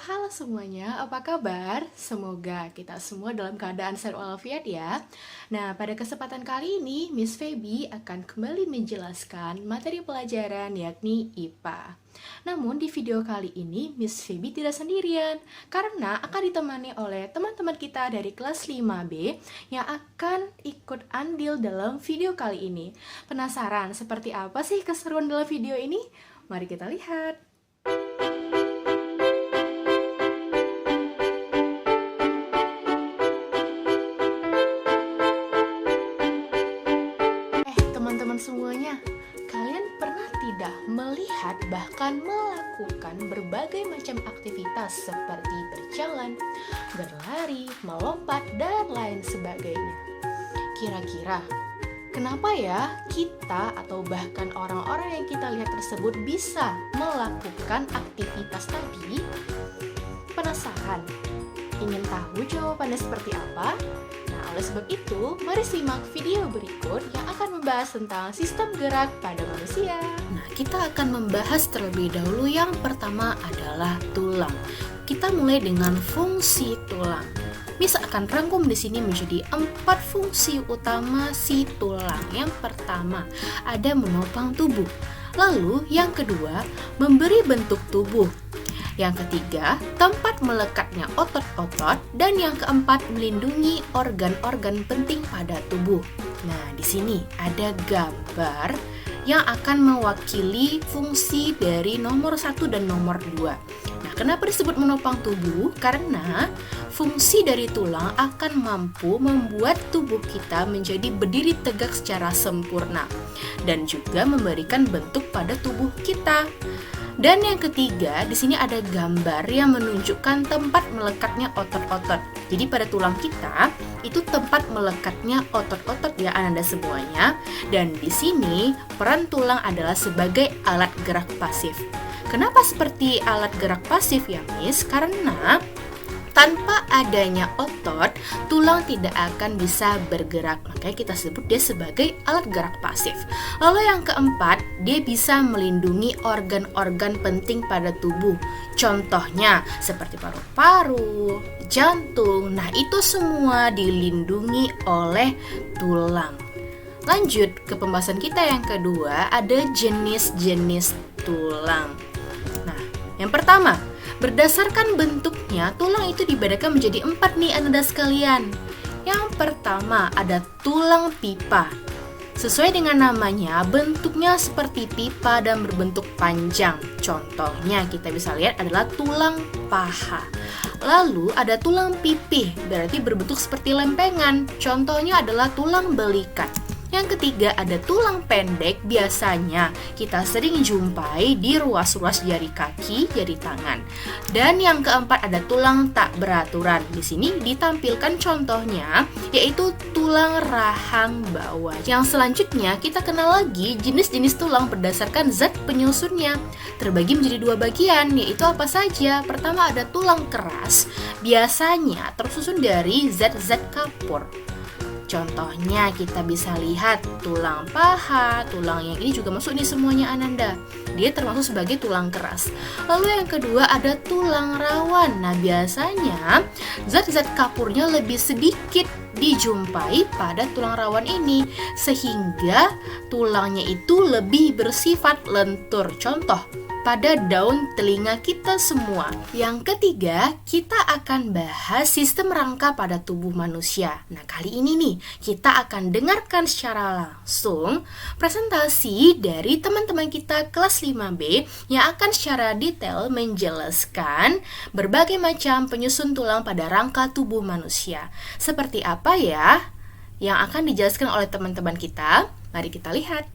Halo semuanya, apa kabar? Semoga kita semua dalam keadaan sehat walafiat ya. Nah, pada kesempatan kali ini, Miss Feby akan kembali menjelaskan materi pelajaran yakni IPA. Namun di video kali ini, Miss Feby tidak sendirian, karena akan ditemani oleh teman-teman kita dari kelas 5B yang akan ikut andil dalam video kali ini. Penasaran seperti apa sih keseruan dalam video ini? Mari kita lihat. Teman-teman semuanya, kalian pernah tidak melihat bahkan melakukan berbagai macam aktivitas seperti berjalan, berlari, melompat, dan lain sebagainya? Kira-kira, kenapa ya kita atau bahkan orang-orang yang kita lihat tersebut bisa melakukan aktivitas tadi? Penasaran? Ingin tahu jawabannya seperti apa? Nah, oleh sebab itu, mari simak video berikut yang akan membahas tentang sistem gerak pada manusia. Nah, kita akan membahas terlebih dahulu yang pertama adalah tulang. Kita mulai dengan fungsi tulang. Miss akan rangkum di sini menjadi 4 fungsi utama si tulang. Yang pertama, ada menopang tubuh. Lalu, yang kedua, memberi bentuk tubuh. Yang ketiga, tempat melekatnya otot-otot, dan yang keempat, melindungi organ-organ penting pada tubuh. Nah, di sini ada gambar yang akan mewakili fungsi dari nomor 1 dan nomor 2. Nah, kenapa disebut menopang tubuh? Karena fungsi dari tulang akan mampu membuat tubuh kita menjadi berdiri tegak secara sempurna dan juga memberikan bentuk pada tubuh kita. Dan yang ketiga, di sini ada gambar yang menunjukkan tempat melekatnya otot-otot. Jadi pada tulang kita, itu tempat melekatnya otot-otot ya Anda semuanya. Dan di sini, peran tulang adalah sebagai alat gerak pasif. Kenapa seperti alat gerak pasif ya Miss? Karena tanpa adanya otot, tulang tidak akan bisa bergerak. Makanya kita sebut dia sebagai alat gerak pasif. Lalu yang keempat, dia bisa melindungi organ-organ penting pada tubuh. Contohnya seperti paru-paru, jantung. Nah, itu semua dilindungi oleh tulang. Lanjut ke pembahasan kita yang kedua, ada jenis-jenis tulang. Nah, yang pertama, berdasarkan bentuknya, tulang itu dibedakan menjadi 4 nih Anda sekalian. Yang pertama ada tulang pipa. Sesuai dengan namanya, bentuknya seperti pipa dan berbentuk panjang. Contohnya kita bisa lihat adalah tulang paha. Lalu ada tulang pipih, berarti berbentuk seperti lempengan. Contohnya adalah tulang belikat. Yang ketiga ada tulang pendek, biasanya kita sering jumpai di ruas-ruas jari kaki, jari tangan. Dan yang keempat ada tulang tak beraturan. Di sini ditampilkan contohnya yaitu tulang rahang bawah. Yang selanjutnya kita kenal lagi jenis-jenis tulang berdasarkan zat penyusunnya. Terbagi menjadi 2 bagian, yaitu apa saja? Pertama ada tulang keras, biasanya tersusun dari zat-zat kapur. Contohnya kita bisa lihat tulang paha, tulang yang ini juga masuk nih semuanya Ananda. Dia termasuk sebagai tulang keras. Lalu yang kedua ada tulang rawan. Nah, biasanya zat-zat kapurnya lebih sedikit dijumpai pada tulang rawan ini, sehingga tulangnya itu lebih bersifat lentur. Contoh, pada daun telinga kita semua. Yang ketiga, kita akan bahas sistem rangka pada tubuh manusia. Nah, kali ini nih, kita akan dengarkan secara langsung presentasi dari teman-teman kita kelas 5B yang akan secara detail menjelaskan berbagai macam penyusun tulang pada rangka tubuh manusia. Seperti apa ya yang akan dijelaskan oleh teman-teman kita? Mari kita lihat.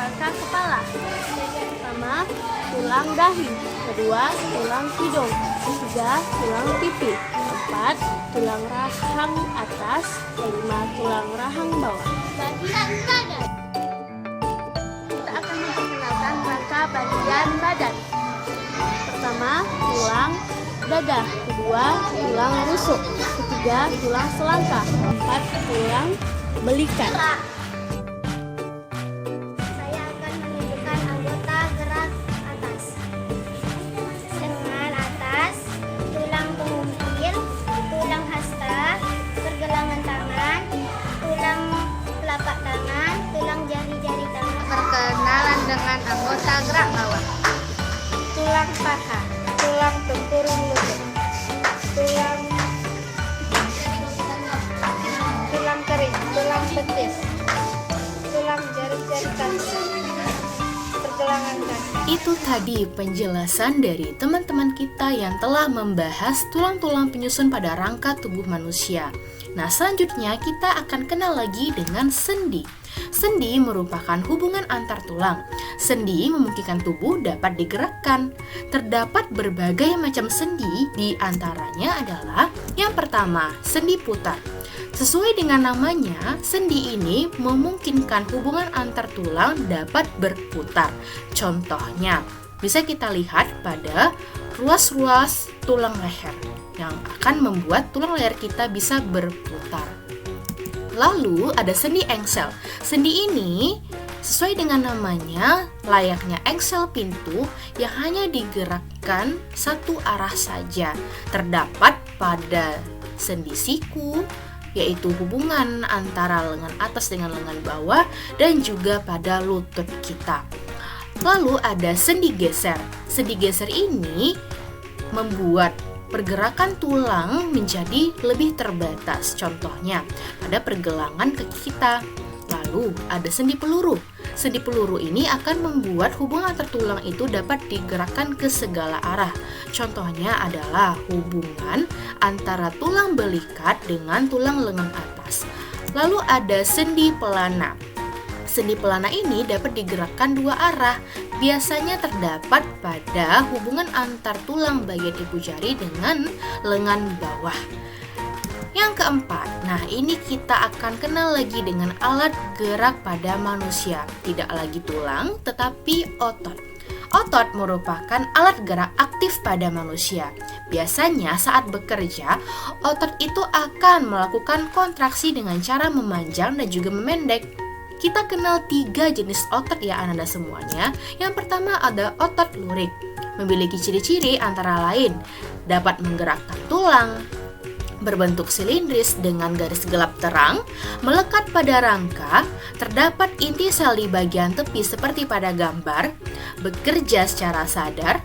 Rangka kepala. Pertama, tulang dahi. Kedua, tulang hidung. Ketiga, tulang pipi. Keempat, tulang rahang atas. Kelima, tulang rahang bawah. Bagian badan. Kita akan memperkenalkan rangka bagian badan. Pertama, tulang dada. Kedua, tulang rusuk. Ketiga, tulang selangkah. Keempat, tulang belikat. paha, tulang tempurung lutut, tulang kering, tulang betis, tulang jari-jari kaki, pergelangan kaki. Itu tadi penjelasan dari teman-teman kita yang telah membahas tulang-tulang penyusun pada rangka tubuh manusia. Nah, selanjutnya kita akan kenal lagi dengan sendi. Sendi merupakan hubungan antar tulang. Sendi memungkinkan tubuh dapat digerakkan. Terdapat berbagai macam sendi, di antaranya adalah yang pertama, sendi putar. Sesuai dengan namanya, sendi ini memungkinkan hubungan antar tulang dapat berputar. Contohnya, bisa kita lihat pada ruas-ruas tulang leher yang akan membuat tulang leher kita bisa berputar. Lalu ada sendi engsel. Sendi ini sesuai dengan namanya, layaknya engsel pintu yang hanya digerakkan satu arah saja. Terdapat pada sendi siku, yaitu hubungan antara lengan atas dengan lengan bawah, dan juga pada lutut kita. Lalu ada sendi geser. Sendi geser ini membuat pergerakan tulang menjadi lebih terbatas. Contohnya, pada pergelangan kaki kita. Lalu ada sendi peluru. Sendi peluru ini akan membuat hubungan antar tulang itu dapat digerakkan ke segala arah. Contohnya adalah hubungan antara tulang belikat dengan tulang lengan atas. Lalu ada sendi pelana. Sendi pelana ini dapat digerakkan dua arah. Biasanya terdapat pada hubungan antar tulang bagian ibu jari dengan lengan bawah. Yang keempat, nah ini kita akan kenal lagi dengan alat gerak pada manusia. Tidak lagi tulang, tetapi otot. Otot merupakan alat gerak aktif pada manusia. Biasanya saat bekerja, otot itu akan melakukan kontraksi dengan cara memanjang dan juga memendek. Kita kenal 3 jenis otot ya anak-anak semuanya. Yang pertama ada otot lurik. Memiliki ciri-ciri antara lain dapat menggerakkan tulang, berbentuk silindris dengan garis gelap terang, melekat pada rangka, terdapat inti sel di bagian tepi seperti pada gambar, bekerja secara sadar,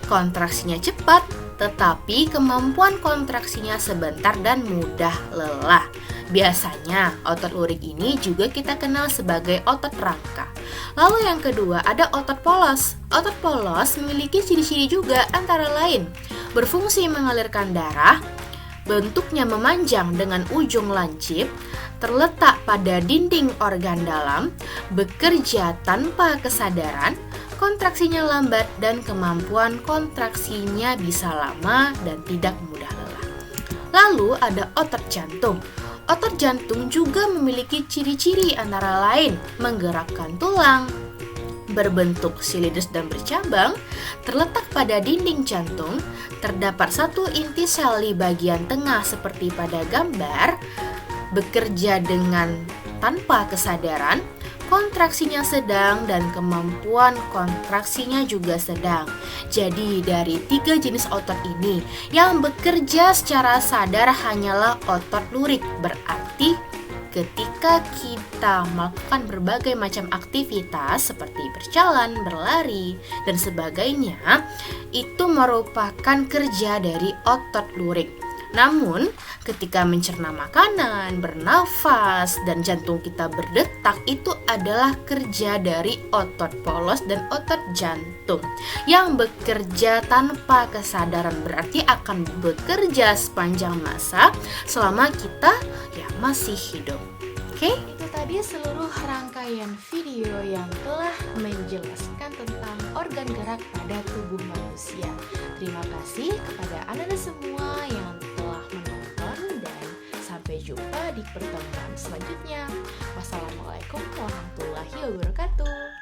kontraksinya cepat, tetapi kemampuan kontraksinya sebentar dan mudah lelah. Biasanya otot lurik ini juga kita kenal sebagai otot rangka. Lalu yang kedua ada otot polos. Otot polos memiliki ciri-ciri juga antara lain berfungsi mengalirkan darah, bentuknya memanjang dengan ujung lancip, terletak pada dinding organ dalam, bekerja tanpa kesadaran, kontraksinya lambat, dan kemampuan kontraksinya bisa lama dan tidak mudah lelah. Lalu ada otot jantung. Otot jantung juga memiliki ciri-ciri antara lain menggerakkan tulang, berbentuk silindris dan bercabang, terletak pada dinding jantung, terdapat satu inti sel di bagian tengah seperti pada gambar, bekerja dengan tanpa kesadaran, kontraksinya sedang dan kemampuan kontraksinya juga sedang. Jadi dari 3 jenis otot ini yang bekerja secara sadar hanyalah otot lurik. Berarti ketika kita melakukan berbagai macam aktivitas seperti berjalan, berlari, dan sebagainya, itu merupakan kerja dari otot lurik. Namun, ketika mencerna makanan, bernafas, dan jantung kita berdetak, itu adalah kerja dari otot polos dan otot jantung yang bekerja tanpa kesadaran, berarti akan bekerja sepanjang masa selama kita masih hidup. Oke? Itu tadi seluruh rangkaian video yang telah menjelaskan tentang organ gerak pada tubuh manusia. Terima kasih kepada anak-anak semua yang telah menonton dan sampai jumpa di pertemuan selanjutnya. Wassalamualaikum warahmatullahi wabarakatuh.